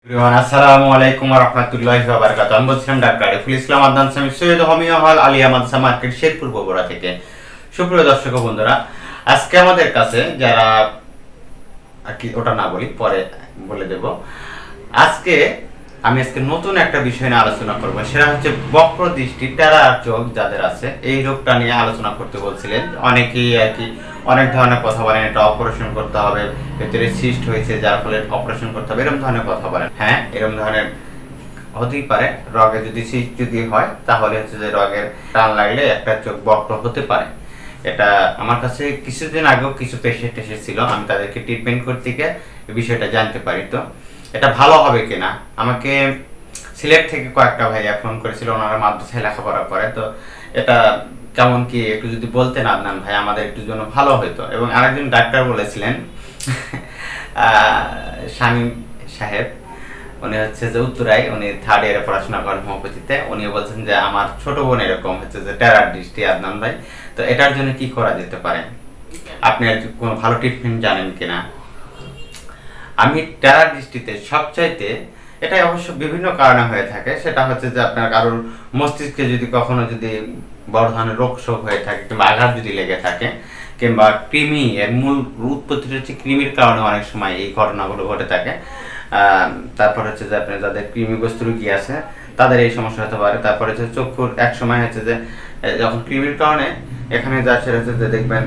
আসসালামু আলাইকুম ওয়া রাহমাতুল্লাহি ওয়া বারাকাতুহু। আমি বলছিলাম ডাক্তার আরিফুল ইসলাম আদনান সামি সৈয়দ হোমিও হল আলিয়া মাদ্রাসা মার্কেট শেরপুর বগুড়া থেকে। সুপ্রিয় দর্শক ও বন্ধুরা, আজকে আমাদের কাছে যারা ওটা না বলি পরে বলে দেব। আমি আজকে নতুন একটা বিষয় নিয়ে আলোচনা করব, সেটা হচ্ছে বক্র দৃষ্টি, টেরা চোখ যাদের আছে এই রোগটা নিয়ে আলোচনা করতে বলছিলেন অনেকেই অনেক ধরনের কথা বলেন, এটা অপারেশন করতে হবে, ভেতরে সিস্ট হয়েছে যার ফলে অপারেশন করতে হবে, এরকম ধরনের কথা বলেন। হ্যাঁ, এরকম ধরনের হতেই পারে। রগে যদি সিস্ট যদি হয় তাহলে হচ্ছে যে রগের টান লাগলে একটা চোখ বক্র হতে পারে। এটা আমার কাছে কিছুদিন আগেও কিছু পেশেন্ট এসেছিল, আমি তাদেরকে ট্রিটমেন্ট করতে গিয়ে এই বিষয়টা জানতে পারি। তো এটা ভালো হবে কিনা, আমাকে সিলেট থেকে কয়েকটা ভাইয়া ফোন করেছিল, ওনারা মাদ্রাসায় লেখাপড়া করে। তো এটা কেমন কি একটু যদি বলতেন আদনান ভাই, আমাদের একটু জন্য ভালো হতো। এবং আরেকজন ডাক্তার বলেছিলেন শামীম সাহেব, উনি হচ্ছে যে উত্তরায়, উনি 3rd ইয়ারে পড়াশোনা করেন হোমিওপ্যাথিতে। উনিও বলছেন যে আমার ছোট বোন এরকম হচ্ছে যে টেরার দৃষ্টি আদনান ভাই, তো এটার জন্য কি করা যেতে পারে, আপনি আর কোনো ভালো ট্রিটমেন্ট জানেন কিনা? আমি টেরার দৃষ্টিতে সবচাইতে, এটাই অবশ্য বিভিন্ন কারণে হয়ে থাকে, সেটা হচ্ছে যে আপনার কারোর মস্তিষ্কে যদি কখনো যদি বড় ধরনের রোগ শোক হয়ে থাকে কিংবা আঘাত যদি লেগে থাকে কিংবা কৃমি, এর মূল উৎপত্তিটা হচ্ছে কৃমির কারণে অনেক সময় এই ঘটনাগুলো ঘটে থাকে। তারপর হচ্ছে যে আপনার যাদের কৃমিগ্রস্ত রোগী আছে তাদের এই সমস্যা হতে পারে। তারপরে হচ্ছে চক্ষুর এক সময় হচ্ছে যে যখন কৃমির কারণে এখানে যা সেটা হচ্ছে যে দেখবেন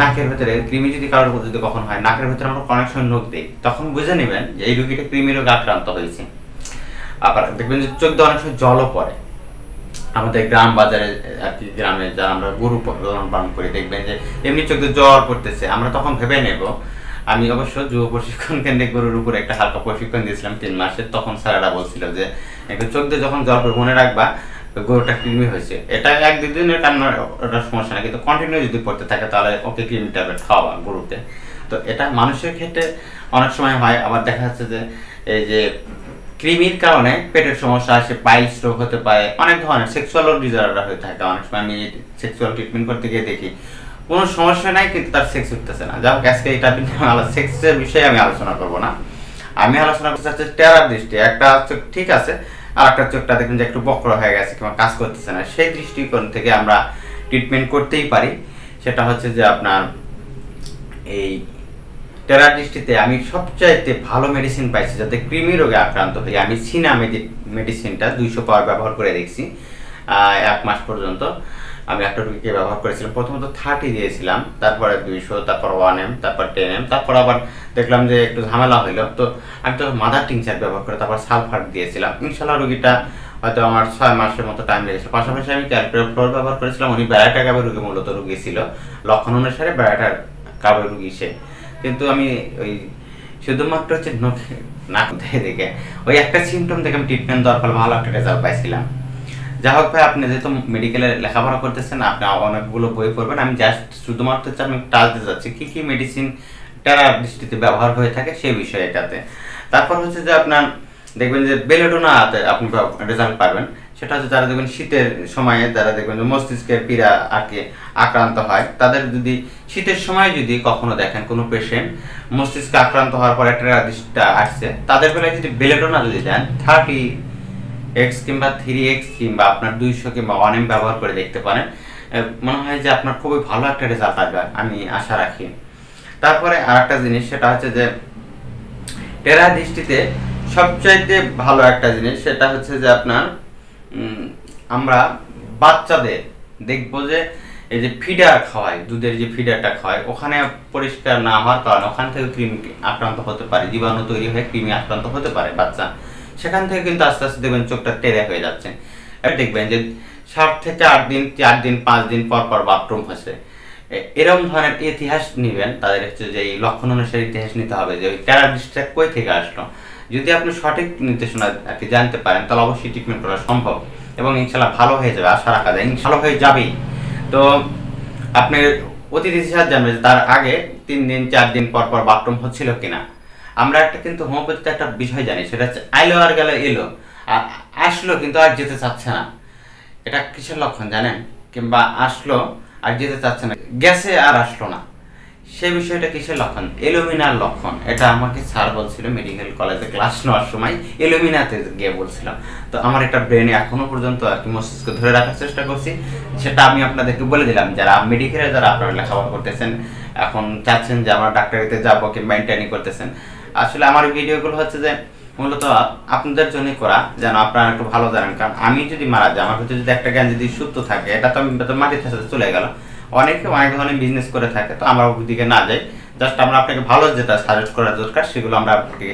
নাকের ভেতরে কৃমি যদি কারোর যদি কখন হয়, নাকের ভেতরে আমরা কানেকশন রোগ দিই, তখন বুঝে নেবেন যে এই রোগীটা কৃমি রোগে আক্রান্ত হয়েছে। আবার দেখবেন যে চোখ দিয়ে অনেক সময় জলও পড়ে। আমাদের গ্রাম বাজারে আর কি, গ্রামে যারা আমরা গরু পালন করি দেখবেন যে এমনি চোখ দিয়ে জল পড়তেছে, আমরা তখন ভেবে নেব। আমি অবশ্য যুব প্রশিক্ষণ কেন্দ্রে গরুর উপরে একটা হালকা প্রশিক্ষণ দিয়েছিলাম 3 মাসের, তখন স্যারেরা বলছিল যে একটু চোখ দিয়ে যখন জল পড়ে মনে রাখবা গরুটা কৃমি হয়েছে। এটা 1-2 দিনের কারণে ওটা সমস্যা না, কিন্তু কন্টিনিউ যদি পড়তে থাকে তাহলে ওকে কৃমি ট্যাবলেট খাওয়া গরুকে। তো এটা মানুষের ক্ষেত্রে অনেক সময় হয়। আবার দেখা যাচ্ছে যে এই যে কৃমির কারণে পেটের সমস্যা আসে, পাইলস রোগ হতে পারে, অনেক ধরনের সেক্সুয়াল ডিসঅর্ডার হয়ে থাকে। অনেক সময় আমি সেক্সুয়াল ট্রিটমেন্ট করতে গিয়ে দেখি কোনো সমস্যা নাই কিন্তু তার সেক্স উঠতেছে না। যাই হোক, আজকে এটা সেক্সের বিষয়ে আমি আলোচনা করব না, আমি আলোচনা করতে চাচ্ছি টেরার দৃষ্টি। একটা চোখ ঠিক আছে, আর একটা চোখটা দেখবেন যে একটু বক্র হয়ে গেছে কিংবা কাজ করতেছে না, সেই দৃষ্টিকোণ থেকে আমরা ট্রিটমেন্ট করতেই পারি। সেটা হচ্ছে যে আপনার এই টেরার দৃষ্টিতে আমি সবচাইতে ভালো মেডিসিন পাইছি যাতে কৃমি রোগে আক্রান্ত হই। আমি সিনা মেডিসিনটা 200 পাওয়ার ব্যবহার করে দেখছি 1 মাস পর্যন্ত। আমি একটা রোগীকে ব্যবহার করেছিলাম, প্রথমত 30 দিয়েছিলাম, তারপরে 200, তারপর 1M, তারপর 10M, তারপর আবার দেখলাম যে একটু ঝামেলা হইলো, তো আমি তো মাদার টিংচার ব্যবহার করে তারপর সালফার দিয়েছিলাম। ইনশাল্লাহ রোগীটা হয়তো আমার 6 মাসের মতো টাইম লেগেছিল। পাশাপাশি আমি ক্যালকুলেটর ব্যবহার করেছিলাম। উনি ব্যারাটা কাবের রোগী, মূলত রোগী ছিল, লক্ষণ অনুসারে ব্যারাটার কাবের রোগী সে। কিন্তু আমি ওই শুধুমাত্র হচ্ছে নাক দেখে ওই একটা সিমটম দেখে আমি ট্রিটমেন্ট দেওয়ার ফলে ভালো একটা রেজাল্ট পাইছিলাম। যাই হোক ভাই, আপনি যেহেতু মেডিকেলে লেখাপড়া করতেছেন, আপনি অনেকগুলো বই পড়বেন। আমি জাস্ট শুধুমাত্র আমি টাচ দিতে যাচ্ছি কী কী মেডিসিন টেরার দৃষ্টিতে ব্যবহার হয়ে থাকে সেই বিষয়ে এটাতে। তারপর হচ্ছে যে আপনার দেখবেন যে বেলেডোনাতে আপনি রেজাল্ট পাবেন। সেটা হচ্ছে যারা দেখবেন শীতের সময়ে যারা দেখবেন যে মস্তিষ্কের পীড়া আক্রান্ত হয়, তাদের যদি শীতের সময় যদি কখনো দেখেন কোনো পেশেন্ট মস্তিষ্কে আক্রান্ত হওয়ার পরে টেরার দৃষ্টিটা আসছে, তাদের বেলায় যদি বেলেডোনা যদি দেন 30x কিংবা 3x কিংবা আপনার 200 কিংবা 1M ব্যবহার করে দেখতে পারেন, মনে হয় যে আপনার খুবই ভালো একটা রেজাল্ট আসবে, আমি আশা রাখি। তারপরে আর একটা জিনিস, সেটা হচ্ছে যে টেরার দৃষ্টিতে সবচাইতে ভালো একটা জিনিস, সেটা হচ্ছে যে আপনার আমরা বাচ্চাদের দেখবো যে এই যে ফিডার খাওয়ায়, দুধের যে ফিডারটা খাওয়ায়, ওখানে পরিষ্কার না হওয়ার কারণে ওখান থেকে কৃমি আক্রান্ত হতে পারে, জীবাণু তৈরি হয়ে কৃমি আক্রান্ত হতে পারে বাচ্চা। সেখান থেকে কিন্তু আস্তে আস্তে দেখবেন চোখটা টেরা হয়ে যাচ্ছে। আর দেখবেন যে 7 থেকে 8 দিন, 4 দিন, 5 দিন পর পর বাথরুম হচ্ছে। এরকম ধরনের ইতিহাস নেবেন, তাদের হচ্ছে যে এই লক্ষণ অনুসারে ইতিহাস নিতে হবে যে ওই টেরার দৃষ্টিটা কই থেকে আসলো। যদি আপনি সঠিক নির্দেশনা আর কি জানতে পারেন তাহলে অবশ্যই ট্রিটমেন্ট করা সম্ভব এবং ইনশাল্লাহ ভালো হয়ে যাবে, আশা রাখা যায় ভালো হয়ে যাবেই। তো আপনি অতিথি সাথে জানবেন যে তার আগে 3 দিন 4 দিন পর পর বাথরুম হচ্ছিল কিনা। আমরা একটা কিন্তু হোমিওপ্যাথিতে একটা বিষয় জানি, সেটা হচ্ছে আইলো আর গেল এলো, আসলো কিন্তু আর যেতে চাচ্ছে না। এটা কিসের লক্ষণ জানেন? কিংবা আসলো আর যেতে চাচ্ছে না, গেছে আর আসলো না, সেই বিষয়টা কিসের লক্ষণ? এলুমিনার লক্ষণ। এটা আমাকে স্যার বলছিল মেডিকেল কলেজে ক্লাস নেওয়ার সময়, এলুমিনাতে গিয়ে বলছিলাম। তো আমার একটা ব্রেনে এখনো পর্যন্ত আর কি মস্তিষ্ক ধরে রাখার চেষ্টা করছি, সেটা আমি আপনাদেরকে বলে দিলাম। যারা মেডিকেলে যারা আপনারা লেখাপড়া করতেছেন, এখন চাচ্ছেন যে আমরা ডাক্তারিতে যাবো কিংবা ইন্টার্নি করতেছেন, আসলে আমার ভিডিওগুলো হচ্ছে যে মূলত আপনাদের জন্য করা, যেন আপনারা একটু ভালো জানেন। কারণ আমি যদি মারা যাই, আমার ভিতরে যদি একটা জ্ঞান যদি সুপ্ত থাকে, এটা তো আমি মাটির সাথে চলে গেল। অনেকে অনেক ধরনের বিজনেস করে থাকে, তো আমরা ওই দিকে না যাই। জাস্ট আমরা আপনাকে ভালো যেটা সাজেস্ট করা দরকার সেগুলো আমরা আপনাকে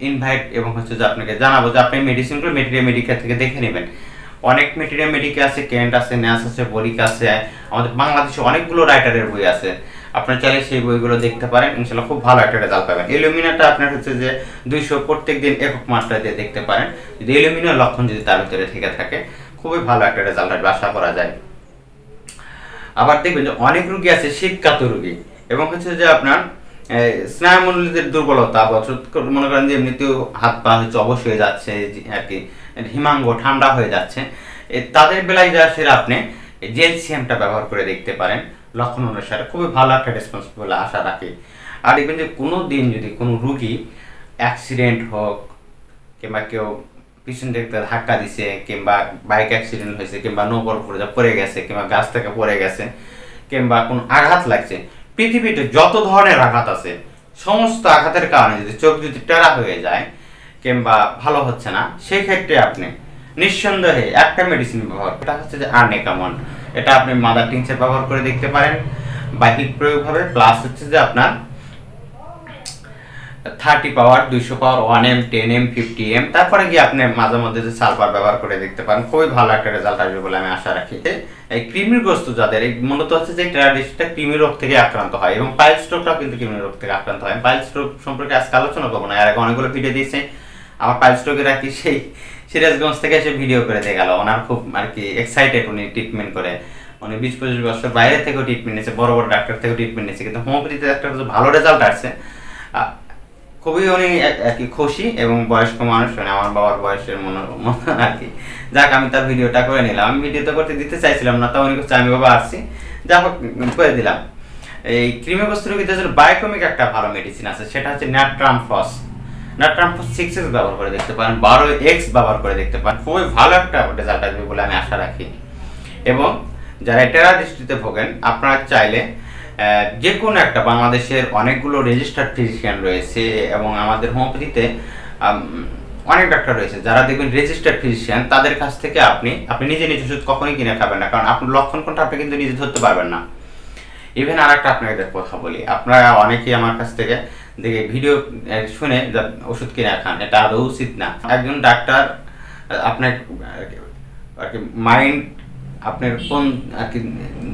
ইনভাইট এবং হচ্ছে যে আপনাকে জানাবো যে আপনি মেডিসিনগুলো মেটেরিয়াল মেডিকেল থেকে দেখে নেবেন। অনেক মেটেরিয়াল মেডিকেল আছে, কেন্ট আছে, ন্যাস আছে, বরিক আছে, আমাদের বাংলাদেশে অনেকগুলো রাইটারের বই আছে। আপনার চাইলে সেই বইগুলো দেখতে পারেন, ইনশাল্লাহ খুব ভালো একটা রেজাল্ট পাবেন। এলুমিনাটা আপনার হচ্ছে যে 200 প্রত্যেক দিন একক মাত্রা দিয়ে দেখতে পারেন। যদি এলুমিনার লক্ষণ যদি তার ভিতরে থেকে থাকে, খুবই ভালো একটা রেজাল্ট আসবে, আশা করা যায়। আবার দেখবেন যে অনেক রোগী আছে শীতকাত রোগী, এবং হচ্ছে যে আপনার স্নায়ুমণ্ডলীর দুর্বলতা, মনে করেন যে এমনিতেও হাত পা হচ্ছে অবশ হয়ে যাচ্ছে আর কি, হিমাঙ্গ ঠান্ডা হয়ে যাচ্ছে, তাদের বেলায় যা সেটা আপনি জেলসিয়ামটা ব্যবহার করে দেখতে পারেন। লক্ষণ অনুসারে খুবই ভালো একটা রেসপন্স বলে আশা রাখি। আর দেখবেন যে কোনো দিন যদি কোনো রুগী অ্যাক্সিডেন্ট হোক, কিংবা কেউ পিছন থেকে ধাক্কা দিছে, কিংবা বাইক অ্যাক্সিডেন্ট হয়েছে, কিংবা নৌকার উপরে পড়ে গেছে, কিংবা গাছ থেকে পড়ে গেছে, কিংবা কোনো আঘাত লাগছে, পৃথিবীতে যত ধরনের আঘাত আছে সমস্ত আঘাতের কারণে যদি চোখ যদি টেরা হয়ে যায় কিংবা ভালো হচ্ছে না, সেই ক্ষেত্রে আপনি নিঃসন্দেহে একটা মেডিসিন ব্যবহার, এটা হচ্ছে যে আর্নিকামন। এটা আপনি মাদার টিংচার ব্যবহার করে দেখতে পারেন বাহ্যিক প্রয়োগভাবে, প্লাস হচ্ছে যে আপনার 30 পাওয়ার, 200 পাওয়ার, 1M, 10M, 50M, তারপরে গিয়ে আপনি মাঝে মধ্যে যে সালফার ব্যবহার করে দেখতে পারেন, খুবই ভালো একটা রেজাল্ট আসবে বলে আমি আশা রাখি। এই কৃমিগ্রস্ত যাদের, এই মূলত হচ্ছে যে ট্রাডিশনটা কৃমি রোগ থেকে আক্রান্ত হয়, এবং পাইল স্ট্রোকটাও কিন্তু কৃমি রোগ থেকে আক্রান্ত হয়। পাইল স্ট্রোক সম্পর্কে আজকে আলোচনা করবো না, আর আগে অনেকগুলো ভিডিও দিয়েছে। আমার পাইল স্ট্রোকের আর কি সেই সিরাজগঞ্জ থেকে এসে ভিডিও করে দিয়ে গেল, ওনার খুব আর কি এক্সাইটেড, উনি ট্রিটমেন্ট করে, উনি 20-25 বছর বাইরে থেকেও ট্রিটমেন্ট নিয়েছে, বড় বড় ডাক্তার থেকেও ট্রিটমেন্ট নিয়েছে, কিন্তু হোমিওপ্যাথিতে একটা ভালো রেজাল্ট আসছে। খুবই উনি আর কি খুশি, এবং বয়স্ক মানুষ, মানে আমার বাবার বয়সের মনে আর কি। যাক, আমি তার ভিডিওটা করে নিলাম। আমি ভিডিওটা করতে দিতে চাইছিলাম না, তো উনি করছে আমি বাবা আসছি, যা হোক করে দিলাম। এই কৃমিগ্রস্ত রোগীদের জন্য বায়োকমিক একটা ভালো মেডিসিন আছে, সেটা হচ্ছে নাট্রামফস। নাট্রামফস 6X ব্যবহার করে দেখতে পারেন, 12X ব্যবহার করে দেখতে পারেন, খুবই ভালো একটা রেজাল্ট আসবে বলে আমি আশা রাখি। এবং যারা টেরা দৃষ্টিতে ভোগেন, আপনারা চাইলে যে কোনো একটা, বাংলাদেশের অনেকগুলো রেজিস্টার্ড ফিজিশিয়ান রয়েছে, এবং আমাদের হোমিওপ্যাথিতে অনেক ডাক্তার রয়েছে যারা দেখবেন রেজিস্টার্ড ফিজিশিয়ান, তাদের কাছ থেকে আপনি নিজে ওষুধ কখনোই কিনে খাবেন না, কারণ আপনার লক্ষণ কোনটা আপনি কিন্তু নিজে ধরতে পারবেন না। ইভেন আর একটা আপনাদের কথা বলি, আপনারা অনেকেই আমার কাছ থেকে দেখে ভিডিও শুনে ওষুধ কিনে খান, এটা আদৌ উচিত না। একজন ডাক্তার আপনার আর কি মাইন্ড, আপনার কোন আর কি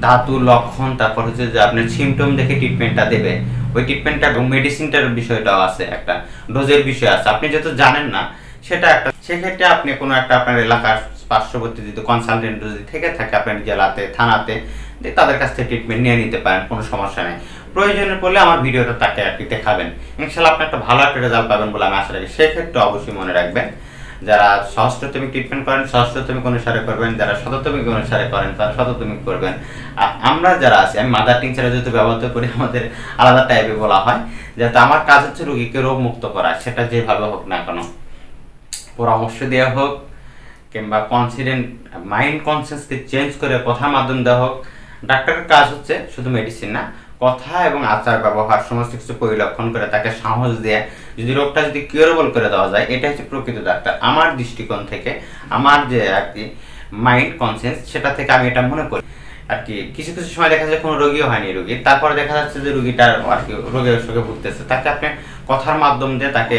ধাতু লক্ষণ, তারপর হচ্ছে যে আপনার সিমটম দেখে ট্রিটমেন্টটা দেবে। ওই ট্রিটমেন্টটা এবং মেডিসিনটার বিষয়টাও আছে, একটা ডোজের বিষয় আছে, আপনি যেহেতু জানেন না সেটা একটা, সেক্ষেত্রে আপনি কোনো একটা আপনার এলাকার পার্শ্ববর্তী যদি কনসালটেন্ট যদি থেকে থাকে আপনার জেলাতে, থানাতে, তাদের কাছ থেকে ট্রিটমেন্ট নিয়ে নিতে পারেন, কোনো সমস্যা নেই। প্রয়োজনে পড়লে আমার ভিডিওটা তাকে আর কি দেখাবেন, ইনশাল্লাহ আপনি একটা ভালো একটা রেজাল্ট পাবেন বলে আমি আশা রাখি। সেক্ষেত্রে অবশ্যই মনে রাখবেন, যারা সহস্রতমিক ট্রিটমেন্ট করেন সহস্রতমিক অনুসারে করবেন, যারা শততমিক অনুসারে করেন তারা শততমিক করবেন। আমরা যারা আছি, আমি মাদার টিংচারে যেহেতু ব্যবহার করি, আমাদের আলাদা টাইপে বলা হয়, যাতে আমার কাজ হচ্ছে রোগীকে রোগ মুক্ত করা, সেটা যেভাবে হোক না কেন, পরামর্শ দেওয়া হোক, কিংবা কনসিডেন্ট মাইন্ড কনসেন্সকে চেঞ্জ করে কথার মাধ্যম দেওয়া হোক। ডাক্তারের কাজ হচ্ছে শুধু মেডিসিন না, কথা এবং আচার ব্যবহার সমস্ত কিছু পরিলক্ষণ করে তাকে সাহস দিয়ে যদি রোগটা যদি কিউরেবল করে দেওয়া যায়, এটা হচ্ছে প্রকৃত ডাক্তার। আমার দৃষ্টিকোণ থেকে, আমার যে আর কি মাইন্ড কনসেন্স, সেটা থেকে আমি এটা মনে করি আর কি। কিছু কিছু সময় দেখা যায় কোনো রোগীও হয়নি রোগীর, তারপরে দেখা যাচ্ছে যে রোগীটার আর কি রোগের সঙ্গে ভুগতেছে, তাকে আপনি কথার মাধ্যম দিয়ে তাকে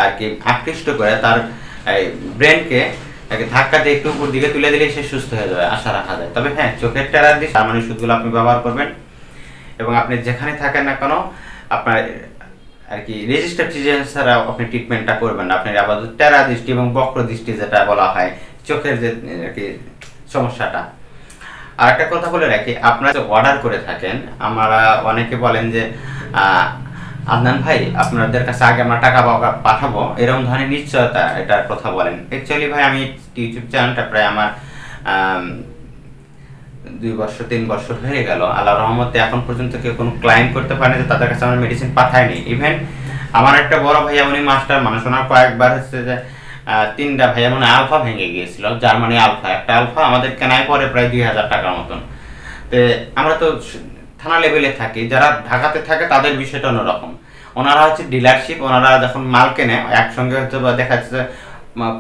আর কি আকৃষ্ট করে তার ব্রেনকে ধাক্কা দিয়ে একটু উপর দিকে তুলে দিলে সে সুস্থ হয়ে যাবে, আশা রাখা যায়। তবে হ্যাঁ, চোখের টেরার দিক সামান্য ওষুধগুলো আপনি ব্যবহার করবেন, এবং আপনি যেখানে থাকেন না কেন আপনার আর কি রেজিস্টার্ড ফিজিশিয়ান ছাড়া আপনি ট্রিটমেন্টটা করবেন না। আপনার আবার টেরা দৃষ্টি এবং বক্র দৃষ্টি যেটা বলা হয়, চোখের যে আর কি সমস্যাটা। আর একটা কথা বলে রাখি, আপনারা যে অর্ডার করে থাকেন, আমরা অনেকে বলেন যে আদনান ভাই আপনাদের কাছে আগে আমরা টাকা পাঠাবো, এরকম ধরনের নিশ্চয়তা এটার কথা বলেন। অ্যাকচুয়ালি ভাই, আমি ইউটিউব চ্যানেলটা প্রায় আমার 2 বছর 3 বছর হয়ে গেল, আল্লাহর রহমতে এখন পর্যন্ত কেউ কোনো ক্লাইম করতে পারেনি যে তাদের কাছে আমরা মেডিসিন পাঠাইনি। ইভেন আমার একটা বড় ভাইয়া, উনি মাস্টার মানুষ, ওনার কয়েকবার হচ্ছে যে 3টা ভাইয়া মানে আলফা ভেঙে গিয়েছিল, জার্মানি আলফা, একটা আলফা আমাদের কেনায় পরে প্রায় 2000 টাকার মতন। তো আমরা তো থানা লেভেলে থাকি, যারা ঢাকাতে থাকে তাদের বিষয়টা অন্যরকম। ওনারা হচ্ছে ডিলারশিপ, ওনারা যখন মাল কেনে একসঙ্গে হয়তো দেখা যাচ্ছে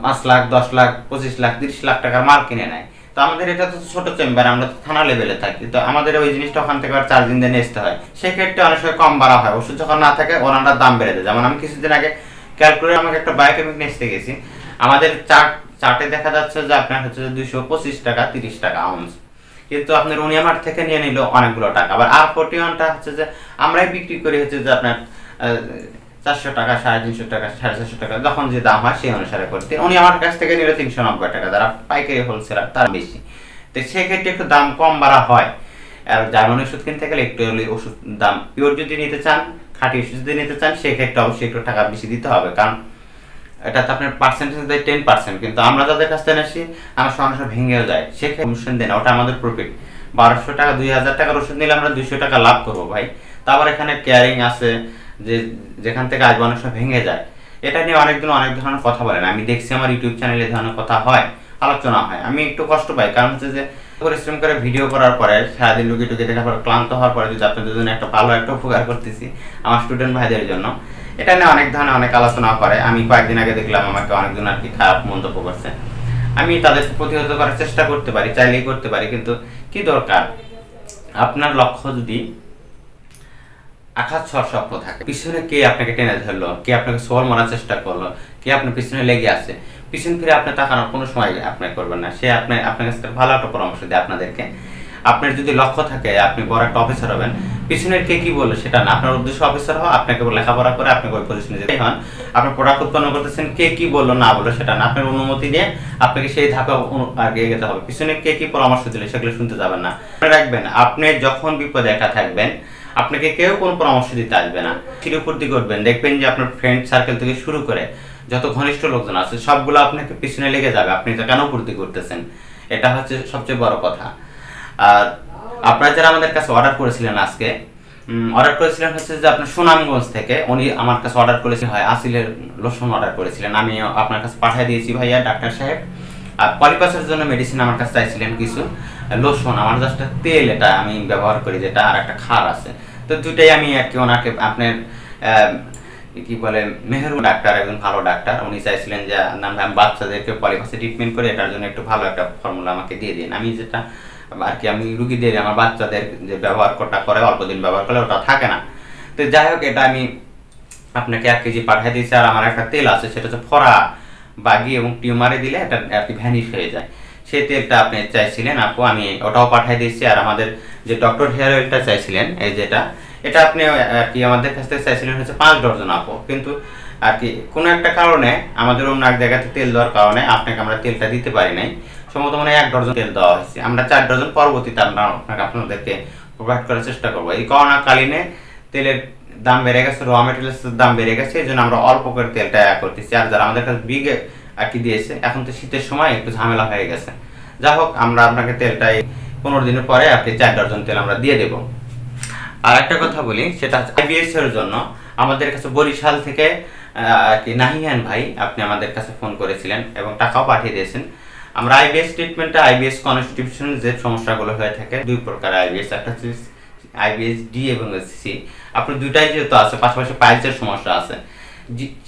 5 লাখ 10 লাখ 25 লাখ 30 লাখ টাকার মাল কিনে নেয়। তো আমাদের এটা তো ছোট চেম্বার, আমরা তো থানা লেভেলে থাকি, তো আমাদের ওই জিনিসটা ওখান থেকে আর 4 দিন দিয়ে আসতে হয়। সেক্ষেত্রে অনেক সময় কম বাড়া হয়, ওষুধ যখন না থাকে ওনারা দাম বেড়ে দেয়। যেমন আমি কিছুদিন আগে ক্যালকুলেটর আমাকে একটা বায়োকেমিক নিয়ে গেছি, আমাদের চার্টে দেখা যাচ্ছে যে আপনার হচ্ছে 225 টাকা 30 টাকা আউন্স, কিন্তু আপনার উনি আমার থেকে নিয়ে নিল অনেকগুলো টাকা। আবার R41টা হচ্ছে যে আমরাই বিক্রি করি হচ্ছে যে আপনার 400 টাকা 350 টাকা 450 টাকা, যখন যে দাম হয় সেই অনুসারে করতে। উনি আমার কাছ থেকে নিল 390 টাকা, যারা পাইকারি হোলসেলার তার বেশি। তো সেক্ষেত্রে একটু দাম কম বাড়া হয়। আর জার্মানি ওষুধ কিনতে গেলে একটু ওষুধ দাম পিওর যদি নিতে চান, খাঁটি ওষুধ যদি নিতে চান, সেক্ষেত্রে অবশ্যই একটু টাকা বেশি দিতে হবে, কারণ এটা তো আপনার পার্সেন্টেজ দেয় 10%, কিন্তু আমরা যাদের কাছ থেকে আসি আমার সমস্যা ভেঙেও যায়, সেক্ষেত্রে কমিশন দেয় না, ওটা আমাদের প্রফিট। 1200 টাকা 2000 টাকার ওষুধ নিলে আমরা 200 টাকা লাভ করবো ভাই। তারপর এখানে কেয়ারিং আছে, যে যেখান থেকে আসবে অনেক সময় ভেঙে যায়। এটা নিয়ে অনেকদিন অনেক ধরনের কথা বলেন, আমি দেখছি আমার ইউটিউব চ্যানেলে ধরনের কথা হয়, আলোচনা হয়, আমি একটু কষ্ট পাই। কারণ হচ্ছে যে পরিশ্রম করে ভিডিও করার পরে সারাদিন রুগী টুকি দেখে ক্লান্ত হওয়ার পরে যদি আপনাদের জন্য একটা ভালো একটা উপকার করতেছি আমার স্টুডেন্ট ভাইদের জন্য, এটা নিয়ে অনেক ধরনের অনেক আলোচনা করে। আমি কয়েকদিন আগে দেখলাম আমাকে অনেকজন আর কি খারাপ মন্তব্য করছে, আমি তাদের প্রতিহত করার চেষ্টা করতে পারি, চাইলেই করতে পারি, কিন্তু কি দরকার, আপনার লক্ষ্য যদি আঘাত ছোঁয়ার স্বপ্ন থাকে, পিছনে কে আপনাকে টেনে ধরলো, কে আপনাকে সোয়াল মারার চেষ্টা করলো, কে আপনার পিছনে লেগে আছে, পিছন ফিরে আপনি তাকানোর কোনো সময় আপনি করবেন না। সে আপনার কাছে ভালো একটা পরামর্শ দেয় আপনাদেরকে। আপনার যদি লক্ষ্য থাকে আপনি বড় একটা অফিসার হবেন, পিছনের কে কি বললো সেটা না, আপনার উদ্দেশ্য অফিসার হওয়া, আপনাকে লেখাপড়া করে আপনি ওই পজিশনে যেতে হন, আপনি প্রোডাক্ট উৎপন্ন করতেছেন, কে কি বললো না বললো সেটা না, আপনার অনুমতি নিয়ে আপনাকে সেই ধাপে এগিয়ে যেতে হবে। পিছনে কে কি পরামর্শ দিলে সেগুলো শুনতে যাবেন না। মনে রাখবেন, আপনি যখন বিপদে একা থাকবেন আপনাকে কেউ কোনো পরামর্শ দিতে আসবে না। চিরপূর্তি করবেন, দেখবেন যে আপনার ফ্রেন্ড সার্কেল থেকে শুরু করে যত ঘনিষ্ঠ লোকজন আছে সবগুলো আপনাকে পিছনে লেগে যাবে, আপনি এটা কেন পূর্তি করতেছেন, এটা হচ্ছে সবচেয়ে বড় কথা। আর আপনারা যারা আমাদের কাছে অর্ডার করেছিলেন, আজকে অর্ডার করেছিলেন হচ্ছে যে আপনার সুনামগঞ্জ থেকে, উনি আমার কাছে অর্ডার করেছিলেন হয় আসিলের লোশন অর্ডার করেছিলেন, আমি আপনার কাছে পাঠিয়ে দিয়েছি ভাইয়া ডাক্তার সাহেব। আর পলিপাসের জন্য মেডিসিন আমার কাছে চাইছিলেন কিছু, লোশন আমার জাস্ট তেল এটা আমি ব্যবহার করি যেটা, আর একটা খার আছে, তো দুটাই আমি আর কি ওনাকে আপনার কি বলে মেহেরু ডাক্তার, একজন ভালো ডাক্তার, উনি চাইছিলেন যে আমি বাচ্চাদেরকে পলিপাসে ট্রিটমেন্ট করে, এটার জন্য একটু ভালো একটা ফর্মুলা আমাকে দিয়ে দিন। আমি যেটা আর কি আমি রুগীদের আমার বাচ্চাদের যে ব্যবহার করে অল্প দিন ব্যবহার করলে ওটা থাকে না। তো যাই হোক, এটা আমি আপনাকে 1 কেজি পাঠিয়ে দিয়েছি। আর আমার একটা তেল আছে, সেটা হচ্ছে ফরা বাগি এবং টিউমারে দিলে এটা আর কি ভ্যানিশ হয়ে যায়, সেই তেলটা আপনি চাইছিলেন আপু, আমি ওটাও পাঠিয়ে দিয়েছি। আর আমাদের যে ডক্টর হেয়ার অয়েলটা চাইছিলেন, এই যেটা, এটা আপনি আর কি আমাদের কাছ থেকে চাইছিলেন হচ্ছে 5 ডজন আপু, কিন্তু আর কি কোনো একটা কারণে আমাদের অন্য এক জায়গাতে তেল দেওয়ার কারণে আপনাকে আমরা তেলটা দিতে পারি নাই, সম্ভবত মানে 1 ডজন তেল দেওয়া হয়েছে, আমরা 4 ডজন পরবর্তীতে আমরা আপনাদেরকে প্রোভাইড করার চেষ্টা করবো। এই করোনাকালীনে তেলের দাম বেড়ে গেছে, র মেটেরিয়ালসের দাম বেড়ে গেছে, এই জন্য আমরা অল্প করে তেলটা করতেছি। আর যারা আমাদের কাছে বিগে আর কি দিয়েছে, এখন তো শীতের সময় একটু ঝামেলা হয়ে গেছে, যাই হোক আমরা আপনাকে তেলটা 15 দিনের পরে আপনি 4 ডজন তেল আমরা দিয়ে দেবো। আর একটা কথা বলি, সেটা হচ্ছে আইবিএস এর জন্য আমাদের কাছে বরিশাল থেকে আর কি নাহিয়ান ভাই আপনি আমাদের কাছে ফোন করেছিলেন এবং টাকাও পাঠিয়ে দিয়েছেন। আমরা আইবিএস ট্রিটমেন্টে আইবিএস কনস্টিটিউশন যে সমস্যাগুলো হয়ে থাকে, 2 প্রকার আইবিএস, একটা হচ্ছে আইবিএস ডি এবং সি, আপনি দুটাই যেহেতু আছে, পাশাপাশি পাইলসের সমস্যা আছে,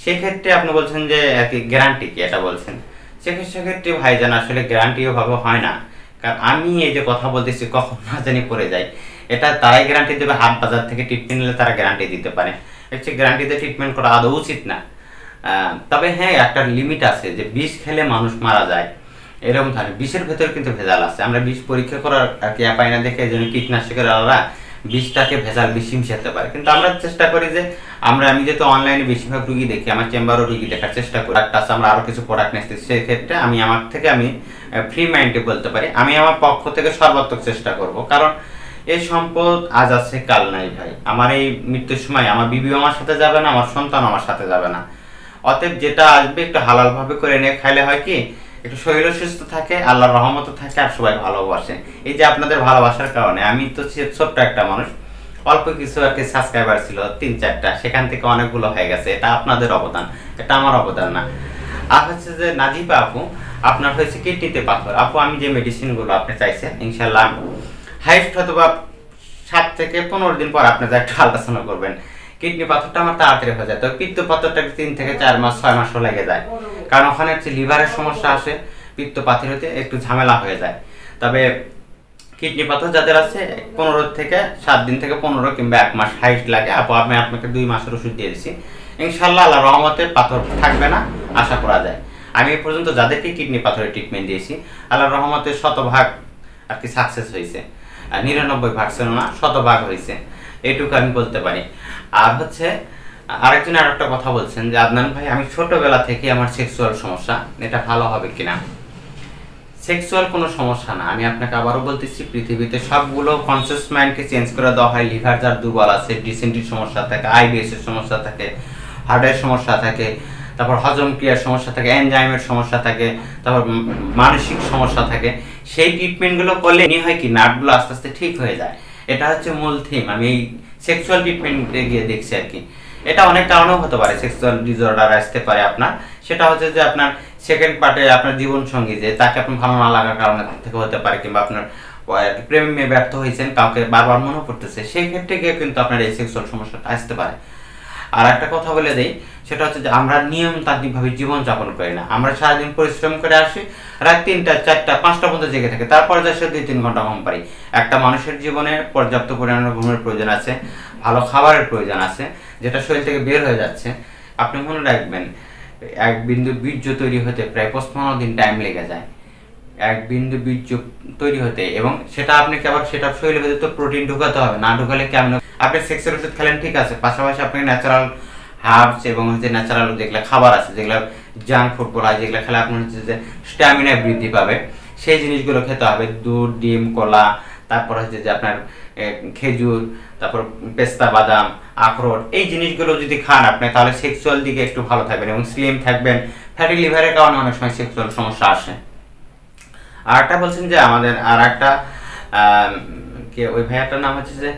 সেক্ষেত্রে আপনি বলছেন যে আর কি গ্যারান্টি কি এটা বলছেন, সেক্ষেত্রে ভাইজান আসলে গ্যারান্টি ওভাবে হয় না। কারণ আমি এই যে কথা বলতেছি কখন না জানি পড়ে যায়, এটা তারাই গ্যারান্টি দেবে, হাট বাজার থেকে ট্রিটমেন্ট নিলে তারা গ্যারান্টি দিতে পারে, অ্যাকচুয়ালি গ্যারান্টিতে ট্রিটমেন্ট করা আদৌ উচিত না। তবে হ্যাঁ, একটা লিমিট আছে, যে বিষ খেলে মানুষ মারা যায় এরকম থাকে, বিষের ভেতর কিন্তু ভেজাল আছে। আমরা বিষ পরীক্ষা করার আর কি পাই না দেখে, এই জন্য কীটনাশকের আলাদা বিষটাকে ভেজাল বেশি মিশাতে পারে। কিন্তু আমরা চেষ্টা করি যে আমি যেহেতু অনলাইনে বেশিরভাগ রুগী দেখি, আমার চেম্বারও রুগী দেখার চেষ্টা করি, আমরা আরো কিছু প্রোডাক্ট নিচ্ছি, সেক্ষেত্রে আমার থেকে ফ্রি মাইন্ডে বলতে পারি, আমি আমার পক্ষ থেকে সর্বাত্মক চেষ্টা করব। কারণ এই সম্পদ আজ আছে কাল নাই ভাই, আমার এই মৃত্যুর সময় আমার বিবি আমার সাথে যাবে না, আমার সন্তান আমার সাথে যাবে না, অতএব যেটা আসবে একটু হালাল ভাবে করে নিয়ে খাইলে হয় কি, একটু শরীর সুস্থ থাকে, আল্লাহর রহমত থাকে, আর সবাই ভালোবাসে। এই যে আপনাদের ভালোবাসার কারণে আমি তো ছোট্ট একটা মানুষ, অল্প কিছু আর কি সাবস্ক্রাইবার ছিল 3-4টা, সেখান থেকে অনেকগুলো হয়ে গেছে। এটা আপনাদের অবদান, এটা আমার অবদান না। আর হচ্ছে যে নাজিবা আপু, আপনার হয়েছে কিডনিতে পাথর। আপু আমি যে মেডিসিনগুলো আপনি চাইছেন, ইনশাল্লাহ হাইস্ট হয়তো বা 7 থেকে 15 দিন পর আপনি যা একটু আল্ট্রাসাউন্ড করবেন, কিডনি পাথরটা আমার তাড়াতাড়ি হয়ে যায়। তো পিত্ত পাথরটা 3 থেকে 4 মাস 6 মাসও লেগে যায়, কারণ ওখানে হচ্ছে লিভারের সমস্যা আসে, পিত্ত পাথর হতে একটু ঝামেলা হয়ে যায়। তবে কিডনি পাথর যাদের আছে 15 থেকে 7 দিন থেকে 15 কিংবা 1 মাস হাইস্ট লাগে। আপু আমি আপনাকে 2 মাসের ওষুধ দিয়ে দিচ্ছি, ইনশাল্লাহ আল্লাহ রহমতে পাথর থাকবে না, আশা করা যায়। আমি এই পর্যন্ত যাদেরকে কিডনি পাথরের ট্রিটমেন্ট দিয়েছি, আল্লাহ রহমতে 100% আর কি সাকসেস হয়েছে। 99% ছিল না, 100% হয়েছে, এইটুকু আমি বলতে পারি। আর হচ্ছে আরেকজন আর একটা কথা বলছেন যে আদনান ভাই আমি ছোটবেলা থেকে আমার সেক্সুয়াল সমস্যা, এটা ভালো হবে কিনা। সেক্সুয়াল কোনো সমস্যা না, আমি আপনাকে আবারও বলতেছি, পৃথিবীতে সবগুলো কনসিয়াস মাইন্ডকে চেঞ্জ করে দেওয়া হয়। লিভার যার দুর্বল আছে, ডিসেন্ট্রির সমস্যা থাকে, আইবিএস এর সমস্যা থাকে, হার্টের সমস্যা থাকে, তারপর হজম ক্রিয়ার সমস্যা থাকে, এনজাইমের সমস্যা থাকে, তারপর মানসিক সমস্যা থাকে, সেই ট্রিটমেন্টগুলো করলে হয় কি নার্ভগুলো আস্তে আস্তে ঠিক হয়ে যায়। এটা হচ্ছে মূল থিম। আমি এই সেক্সুয়াল ট্রিটমেন্টে গিয়ে দেখছি আর কি। এটা অনেক কারণেও হতে পারে, সেক্সুয়াল ডিসঅর্ডার আসতে পারে আপনার। সেটা হচ্ছে যে আপনার সেকেন্ড পার্টে আপনার জীবন সঙ্গী যে তাকে আপনার ভালো না লাগার কারণে থেকে হতে পারে, কিংবা আপনার প্রেমে ব্যর্থ হয়েছেন, কাউকে বারবার মনে পড়তেছে, সেই ক্ষেত্রে গিয়ে কিন্তু আপনার এই সেক্সুয়াল সমস্যাটা আসতে পারে। আর একটা কথা বলে দেই, সেটা হচ্ছে যে আমরা নিয়মতান্ত্রিকভাবে জীবনযাপন করি না। আমরা সারাদিন পরিশ্রম করে আসি, রাত 3টা 4টা 5টা পর্যন্ত জেগে থাকি, তারপরে যা সে 2-3 ঘন্টা ঘুম পারি। একটা মানুষের জীবনে পর্যাপ্ত পরিমাণে ঘুমের প্রয়োজন আছে, ভালো খাবারের প্রয়োজন আছে, যেটা শরীর থেকে বের হয়ে যাচ্ছে। আপনি মনে রাখবেন, এক বিন্দু বীর্য তৈরি হতে প্রায় 55 দিন টাইম লেগে যায়, এক বিন্দু বীর্য তৈরি হতে। এবং সেটা আপনি কি আবার সেটা শরীরের ভেতরে তো প্রোটিন ঢুকাতে হবে, না ঢুকালে কেমন। আপনি সেক্সের ওষুধ খেলেন ঠিক আছে, পাশাপাশি আপনি ন্যাচারাল হার্বস এবং হচ্ছে ন্যাচারাল যেগুলো খাবার আছে, যেগুলো জাঙ্ক ফুড বলা হয়, যেগুলো খেলে আপনার হচ্ছে যে স্ট্যামিনা বৃদ্ধি পাবে, সেই জিনিসগুলো খেতে হবে। দুধ, ডিম, কলা, তারপর হচ্ছে যে আপনার খেজুর, তারপর পেস্তা বাদাম, আখরোট, এই জিনিসগুলো যদি খান আপনি, তাহলে সেক্সুয়াল দিকে একটু ভালো থাকবেন এবং স্লিম থাকবেন। ফ্যাটি লিভারের কারণে অনেক সময় সেক্সুয়াল সমস্যা আসে। আর একটা বলছেন যে আমাদের আর একটা কে ওই ভাইয়াটার নাম হচ্ছে যে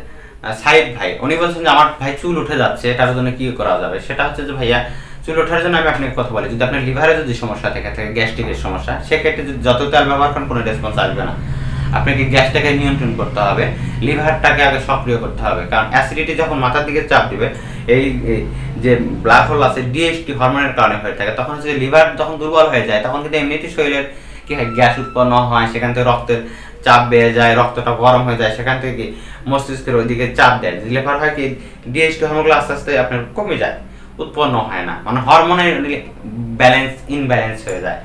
সাইদ ভাই, উনি বলছেন যে আমার ভাই চুল উঠে যাচ্ছে, এটার জন্য কি করা যাবে। সেটা হচ্ছে যে ভাইয়া, চুল ওঠার জন্য আমি আপনাকে কথা বলি, যদি আপনার লিভারে যদি সমস্যা থেকে থাকে, গ্যাস্ট্রিকের সমস্যা, সেক্ষেত্রে যদি যত তেল ব্যবহার করেন কোনো রেসপন্স আসবে না। আপনাকে গ্যাসটাকে নিয়ন্ত্রণ করতে হবে, লিভারটাকে আগে সক্রিয় করতে হবে। কারণ অ্যাসিডিটি যখন মাথার দিকে চাপ দিবে, এই যে ব্ল্যাক হোল আছে ডিএসটি হরমোনের কারণে হয়ে থাকে, তখন হচ্ছে লিভার যখন দুর্বল হয়ে যায়, তখন কিন্তু এমনিতেই শরীরের কি হয়, গ্যাস উৎপন্ন হয়, সেখান থেকে রক্তের চাপ বেড়ে যায়, রক্তটা গরম হয়ে যায়, সেখান থেকে মস্তিষ্কের ওইদিকে চাপ দেয়, লিভার হয় কি ডিএসটি হরমোনগুলো আস্তে আস্তে আপনার কমে যায়, উৎপন্ন হয় না, মানে হরমোনের ব্যালেন্স ইনব্যালেন্স হয়ে যায়।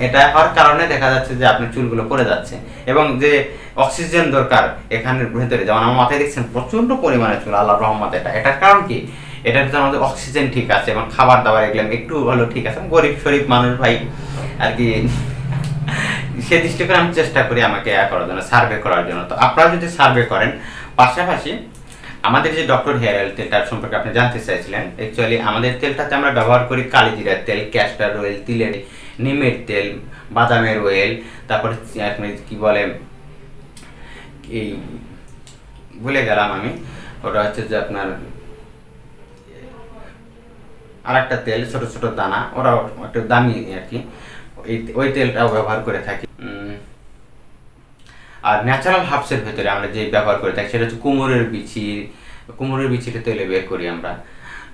এটা হওয়ার কারণে দেখা যাচ্ছে যে আপনার চুলগুলো পড়ে যাচ্ছে। এবং যে অক্সিজেন দরকার এখানের ভেতরে, যেমন আমার মাথায় দেখছেন প্রচন্ড পরিমাণে চুল, আল্লাহর রহমত। এটার কারণ কি, এটার ভিতরে আমাদের অক্সিজেন ঠিক আছে এবং খাবার দাবার এগুলো একটু হলো ঠিক আছে। গরিব শরীফ মানুষ ভাই আর কি, সে দৃষ্টি করে আমি চেষ্টা করি আমাকে করার জন্য, সার্ভে করার জন্য। তো আপনারা যদি সার্ভে করেন, পাশাপাশি আমাদের যে ডক্টর হেয়ার অয়েল তেলটার সম্পর্কে আপনি জানতে চাইছিলেন, অ্যাকচুয়ালি আমাদের তেলটাতে আমরা ব্যবহার করি কালিজিরার তেল, ক্যাস্টার অয়েল, তিলের, নিমের তেল, বাদামের অয়েল, তারপরে আপনি কি বলে এই ভুলে গেলাম আমি, ওটা হচ্ছে যে আপনার আর একটা তেল, ছোট ছোট দানা, ওরা একটু দামি আর কি, ওই তেলটাও ব্যবহার করে থাকি। আর ন্যাচারাল হার্বসের ভেতরে আমরা যে ব্যবহার করে থাকি সেটা হচ্ছে কুমড়োর বিচিটা তেলে বের করি আমরা।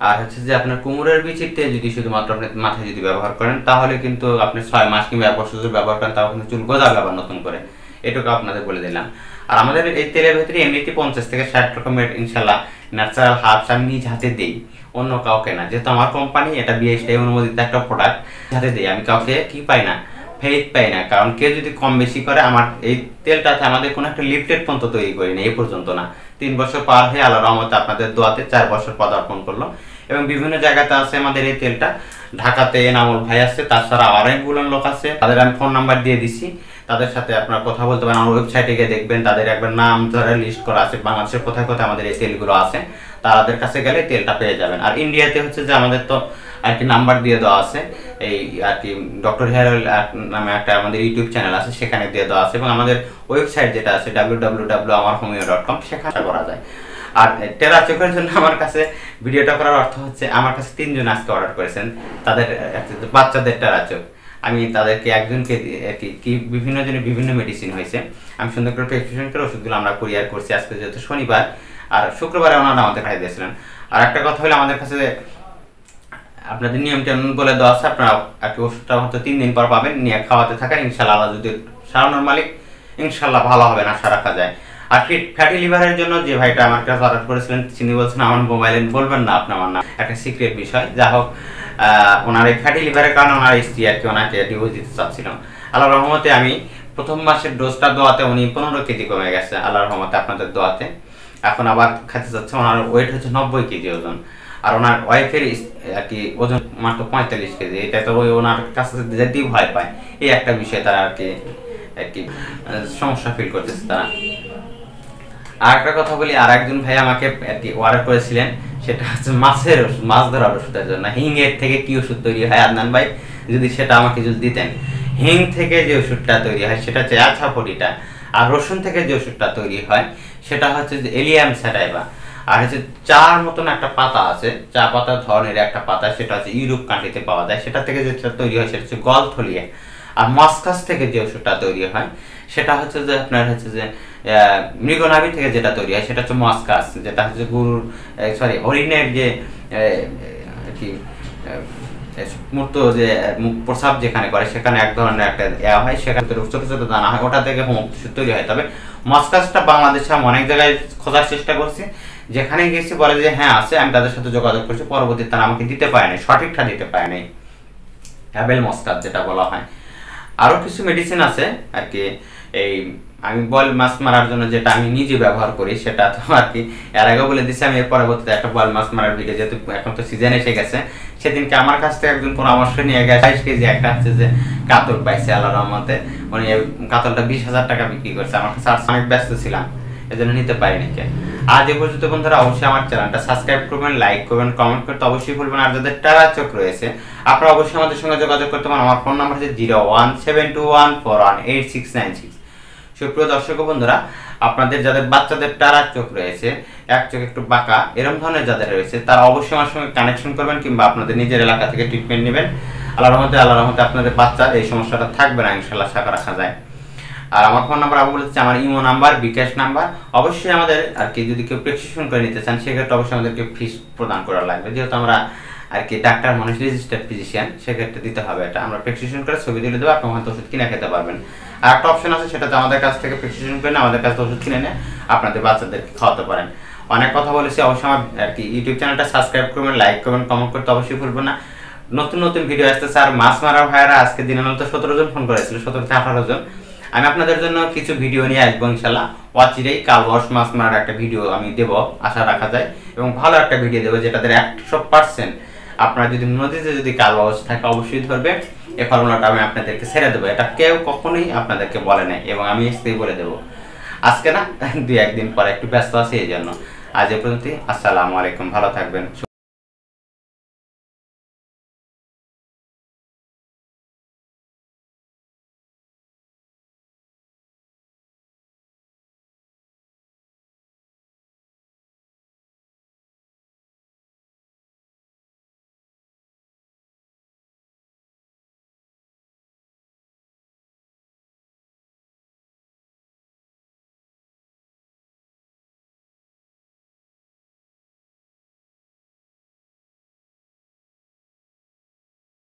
আর হচ্ছে যে আপনার কুমড়োর বিচির তেল যদি শুধুমাত্র আপনি মাথায় যদি ব্যবহার করেন, তাহলে কিন্তু আপনি 6 মাস কিংবা 1 বছর যদি ব্যবহার করেন, তাহলে কিন্তু চুল গজাবে আবার নতুন করে। এটুকু আপনাদের বলে দিলাম। আর আমাদের এই তেলের ভেতরে এমনিতে 50 থেকে 60 রকমের ইনশাল্লাহ ন্যাচারাল হার্বস আমি নিজ হাতে দিই, অন্য কাউকে না। যেহেতু আমার কোম্পানি, এটা বিএসটিআই অনুমোদিত একটা প্রোডাক্ট, হাতে দিই, আমি কাউকে কি পাই না, ফেরত পাই না। কারণ কেউ যদি কম বেশি করে, আমার এই তেলটাতে আমাদের কোনো একটা লিফটেড পর্যন্ত তৈরি করি না, এই পর্যন্ত না। 3 বছর পার হয়ে আল্লাহর রহমতে আপনাদের দোয়াতে 4 বছর পদার্পণ করলো। এবং বিভিন্ন জায়গাতে আছে আমাদের এই তেলটা, ঢাকাতে এনামুল ভাই আছে, তাছাড়া অনেকগুলো লোক আছে, তাদের আমি ফোন নাম্বার দিয়ে দিছি, তাদের সাথে আপনারা কথা বলতে পারেন। আমার ওয়েবসাইটে গিয়ে দেখবেন, তাদের একবার নাম ধরে লিস্ট করা আছে, বাংলাদেশের কোথায় কোথায় আমাদের এই তেলগুলো আছে, তাদের কাছে গেলে তেলটা পেয়ে যাবেন। আর ইন্ডিয়াতে হচ্ছে যে আমাদের তো আর কি নাম্বার দিয়ে দেওয়া আছে, এই আর কি ডক্টর হেয়ার অয়েল নামে একটা আমাদের ইউটিউব চ্যানেল আছে, সেখানে দিয়ে দেওয়া আছে, এবং আমাদের ওয়েবসাইট যেটা আছে www.amarhomeo.com, সেখানে করা যায়। আর টেরা চোখের জন্য আমার কাছে ভিডিওটা করার অর্থ হচ্ছে, আমার কাছে 3 জন আজকে অর্ডার করেছেন তাদের বাচ্চাদের টেরা চোখ। আমি তাদেরকে একজনকে কি বিভিন্ন জনের বিভিন্ন মেডিসিন হয়েছে, আমি সুন্দর করে প্রেসক্রিপশন করে ওষুধগুলো আমরা কুরিয়ার করছি। আজকে যেহেতু শনিবার, আর শুক্রবারে ওনারা আমাদের কাছে দিয়েছিলেন। আর একটা কথা হলো, আমাদের কাছে আপনাদের নিয়ম টেমন বলে দেওয়া আছে, আপনারা একটি ওষুধটা হয়তো 3 দিন পর পাবেন, নিয়ে খাওয়াতে থাকেন, ইনশাল্লাহ আল্লাহ যদি সারানোর মালিক, ইনশাল্লাহ ভালো হবে, আশা রাখা যায়। আর ফ্যাটি লিভারের জন্য যে ভাইটা আমার কাছে অর্ডার করেছিলেন, তিনি বলছেন আমার মোবাইলে বলবেন না আপনি আমার নাম, একটা সিক্রেট বিষয়। যা হোক, ওনার এই ফ্যাটি লিভারের কারণে ওনার স্ত্রী আর কি ওনাকে ডিভোর্স দিতে চাচ্ছিলাম। আল্লাহর রহমতে আমি প্রথম মাসের ডোজটা দোয়াতে উনি 15 কেজি কমে গেছে আল্লাহর রহমতে, আপনাদের দোয়াতে। এখন আবার খেতে চাচ্ছে, ওনার ওয়েট হচ্ছে 90 কেজি ওজন, আর ওনার ওয়াইফের আর কি ওজন মাত্র 45 কেজি। এটা তো ওই ওনার কাছে যেতেই ভয় পায়, এই একটা বিষয় তারা আর কি সমস্যা ফিল করতেছে তারা। আর একটা কথা বলি, আর একজন ভাই আমাকে আর কি অর্ডার করেছিলেন, সেটা হচ্ছে মাছের ওষুধ, মাছ ধরার ওষুধের জন্য। হিংয়ের থেকে কি ওষুধ তৈরি হয় আদনান ভাই, যদি সেটা আমাকে যদি দিতেন। হিং থেকে যে ওষুধটা তৈরি হয় সেটা হচ্ছে অ্যালছাপটিটা, আর রসুন থেকে যে ওষুধটা তৈরি হয় সেটা হচ্ছে যে এলিয়াম স্যাটাইভা। আর হচ্ছে চার মতন একটা পাতা আছে, চা পাতার ধরনের একটা পাতা, সেটা হচ্ছে ইউরোপ কান্ট্রিতে পাওয়া যায়, সেটা থেকে যেটা তৈরি হয় সেটা হচ্ছে গলথলিয়া। আর মস্কাস থেকে যে ওষুধটা তৈরি হয় সেটা হচ্ছে যে আপনার হচ্ছে যে মৃগনাভি থেকে যেটা তৈরি হয় সেটা হচ্ছে মস্কাস, যেটা হচ্ছে গরুর হরিণের যে কি মূর্ত যে প্রসাব যেখানে করে, সেখানে এক ধরনের একটা হয়, সেখানে ছোট ছোট দানা হয়, ওটা থেকে তৈরি হয়। তবে মস্কাসটা বাংলাদেশে আমি অনেক জায়গায় খোঁজার চেষ্টা করছি, যেখানে গেছি বলে যে হ্যাঁ আছে, আমি তাদের সাথে যোগাযোগ করছি, পরবর্তীতে তারা আমাকে দিতে পারে নাই, সঠিকটা দিতে পারে নাই, অ্যাবেল মস্কাস যেটা বলা হয়। আরও কিছু মেডিসিন আছে আর কি, এই আমি বয়েল মাছ মারার জন্য যেটা আমি নিজে ব্যবহার করি, সেটা তো আর কি এর আগে বলে দিচ্ছি। আমি এর পরবর্তীতে একটা বয়েল মাছ মারার ভিডিও, যেহেতু এখন তো সিজন এসে গেছে, সেদিনকে আমার কাছ থেকে একজন পরামর্শ নিয়ে গেছে 22 কেজি একটা হচ্ছে যে কাতল পাইছে আল্লাহর রহমতে, উনি কাতলটা 20,000 টাকা বিক্রি করছে। আমার কাছে অনেক ব্যস্ত ছিলাম, এজন্য নিতে পারিনি। আজ এ পর্যন্ত বন্ধুরা, অবশ্যই আমার চ্যানেলটা সাবস্ক্রাইব করবেন, লাইক করবেন, কমেন্ট করতে অবশ্যই ভুলবেন। আর যাদের টেরা চোখ রয়েছে, আপনারা অবশ্যই আমাদের সঙ্গে যোগাযোগ করতে পারেন। আমার ফোন নাম্বার হচ্ছে 01721418696। সুপ্রিয় দর্শক বন্ধুরা, আপনাদের যাদের বাচ্চাদের টেরা চোখ রয়েছে, এক চোখ একটু বাঁকা, এরকম ধরনের যাদের রয়েছে, তারা অবশ্যই আমার সঙ্গে কানেকশন করবেন, কিংবা আপনাদের নিজের এলাকা থেকে ট্রিটমেন্ট নেবেন। আল্লাহর রহমতে আপনাদের বাচ্চার এই সমস্যাটা থাকবে না, ইনশাআল্লাহ আশা রাখা যায়। আর আমার ফোন নাম্বার আবু বলেছে, আমার ইমো নাম্বার, বিকাশ নাম্বার। অবশ্যই আমাদের আর কি যদি কেউ প্রেসক্রিপশন করে নিতে চান, সেক্ষেত্রে অবশ্যই আমাদেরকে ফিস প্রদান করা লাগবে, যেহেতু আমরা আর কি ডাক্তার মানুষ, রেজিস্টার্ড ফিজিশিয়ান, সেক্ষেত্রে দিতে হবে এটা। আমরা প্রেসক্রিপশন করে ছবি দিলে দেবো, আপনি হয়তো ওষুধ কিনে খেতে পারবেন। আর একটা অপশন আছে, সেটা হচ্ছে আমাদের কাছ থেকে প্রেসক্রিপশন করে আমাদের কাছ থেকে ওষুধ কিনে নিয়ে আপনাদের বাচ্চাদেরকে খাওয়াতে পারেন। অনেক কথা বলেছি, অবশ্যই আমার আর কি ইউটিউব চ্যানেলটা সাবস্ক্রাইব করবেন, লাইক করবেন, কমেন্ট করতে অবশ্যই ভুলবেন না। নতুন নতুন ভিডিও আসতেছে। আর মাছ মারার ভাইয়েরা আজকে দিনে তো 17 জন ফোন করেছিল, 17 থেকে 18 জন। আমি আপনাদের জন্য কিছু ভিডিও নিয়ে আসবো ইনশাল্লাহ, অচিরেই কালবশ মাছ মারার একটা ভিডিও আমি দেব, আশা রাখা যায়, এবং ভালো একটা ভিডিও দেবো, যেটাতে 100% আপনারা যদি নদীতে যদি কালবশ থাকে অবশ্যই ধরবে। এই ফর্মুলাটা আমি আপনাদেরকে ছেড়ে দেবো, এটা কেউ কখনোই আপনাদেরকে বলে নাই, এবং আমি এসেই বলে দেবো। আজকে না, 2-1 দিন পরে একটু ব্যস্ত আছি, এই জন্য। আজ এ পর্যন্তই। আসসালামু আলাইকুম, ভালো থাকবেন।